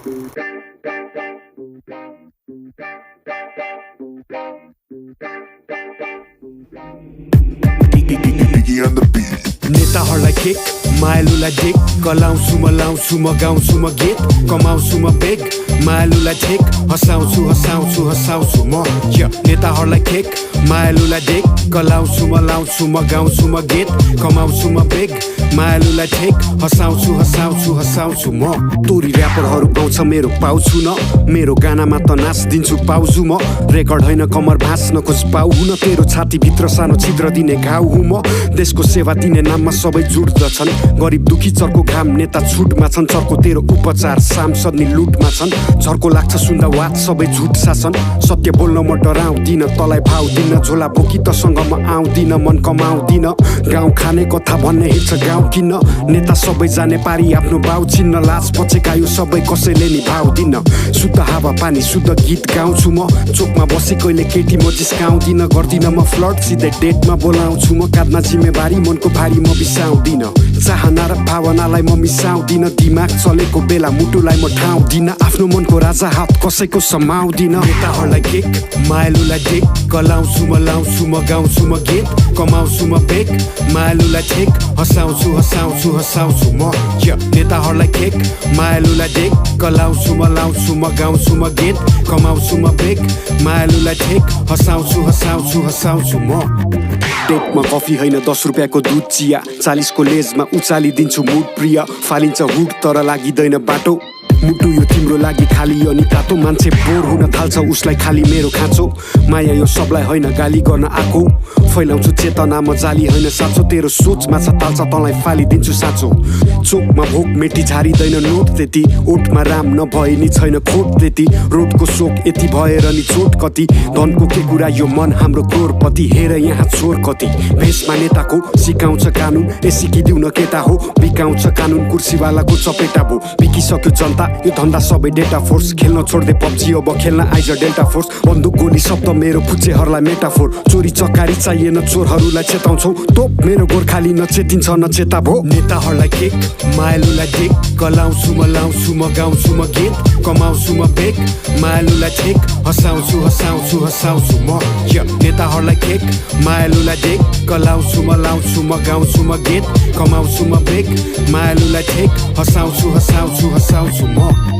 Biggie on the beat. नेताहरूलाई kick मायालुलाई ढिक कलाउँछु म लाउँछु म गाउँछु म गीत कमाउँछु म बेग मायालुलाई ठिक हँसाउँछु हँसाउँछु हँसाउँछु म नेताहरूलाई किक मायालुलाई ढिक कलाउँछु म लाउँछु म गाउँछु म गीत कमाउँछु म बेग मायालुलाई ठिक हँसाउँछु हँसाउँछु हँसाउँछु म तोरी ऱ्यापरहरू गाउँछ मेरो पाउँछु न मेरो गानामा त नाच्दिन्छु पाउजु म रेकर्ड होइन कमर भाँच्न खोज पाउ हुन तेरो छातीभित्र सानो छिद्र दिने घाउ हुँ म देशको सेवा दिने नाममा सबै जुट्दछन् गरिब दुखी चर्को घाम नेता छुटमा छन् चर्को तेरो उपचार सांसद नि लुटमा छन् झर्को लाग्छ सुन्दा वाद सबै झुट शासन सत्य बोल्न म डराउँदिन तलाई भाउदिन झोला बोकी तसँग म आउँदिन मन कमाउँदिन गाउँ खाने कथा भन्ने हिँड्छ गाउँ किन नेता सबै जाने पारी आफ्नो बाउ चिन्न लाज पछेका यो सबै कसैले नि भाउदिन शुद्ध हावा पानी शुद्ध गीत गाउँछु म चोकमा बसे कहिले केटी म जिस्काउँदिन गर्दिन म फ्लड सिधै डेटमा बोलाउँछु म काँधमा जिम्मेवारी मनको भारी म बिसाउँदिन चाहना र भावनालाई म मिसाउँदिन दिमाग चलेको बेला मुटुलाई म ठाउँदिन आफ्नो मनको राजा हात कसैको समाउँदिन नेताहरूलाई किक मायालुलाई ढिक कलाउँछु म लाउँछु म गाउँछु म गीत कमाउँछु म बेग मायालुलाई ठिक हँसाउँछु हँसाउँछु हँसाउँछु म नेताहरूलाई किक मायालुलाई ढिक कलाउँछु म लाउँछु म गाउँछु म गीत कमाउँछु म बेग मायालुलाई ठिक हँसाउँछु हँसाउँछु हँसाउँछु म टेकमा कफी होइन 10 रुपियाँको दुध चिया 40 को लेजमा उचालिदिन्छु मुड प्रिय फालिन्छ हुड तर लागिँदैन बाटो मुटु यो तिम्रो लागि खाली अनि तातो मान्छे बोर हुन थाल्छ उसलाई खाली मेरो खाँचो माया यो सबलाई होइन गाली गर्न आएको फैलाउँछु चेतनामा जाली होइन साँचो तेरो सोच माछा ताल्छ तँलाई फालिदिन्छु साँचो चोकमा भोक मेटी झारिँदैन नोट त्यति ओठमा राम नभए नि छैन खोट त्यति रोडको शोक यति भएर नि चोट कति धनको के कुरा यो मन हाम्रो करोडपति हेर यहाँ चोर कति भेषमा नेताको सिकाउँछ कानुन ए सिकिदिउ न केटा हो बिकाउँछ कानुन कुर्सीवालाको चपेटा भो बिकिसक्यो जनता यो धन्दा सबै डेटा फोर्स खेल्न छोड्दे पब्जी अब खेल्न आइज डेल्टा फोर्स बन्दुक गोली शब्द मेरो फुच्चेहरूलाई मेटाफोर चोरी चकारी चाहिएन चोरहरूलाई चेताउँछौ तोप मेरो गोर्खाली नचेतिन्छ नचेता भो नेताहरूलाई किक मायालुलाई ढिक कलाउँछु म लाउँछु म गाउँछु म गीत कमाउँछु म बेग मायालुलाई ठिक हँसाउँछु हँसाउँछु हँसाउँछु म नेताहरूलाई किक मायालुलाई ढिक कलाउँछु म लाउँछु म गाउँछु म गीत कमाउँछु म बेग मायालुलाई ठिक हँसाउँछु हँसाउँछु हँसाउँछु म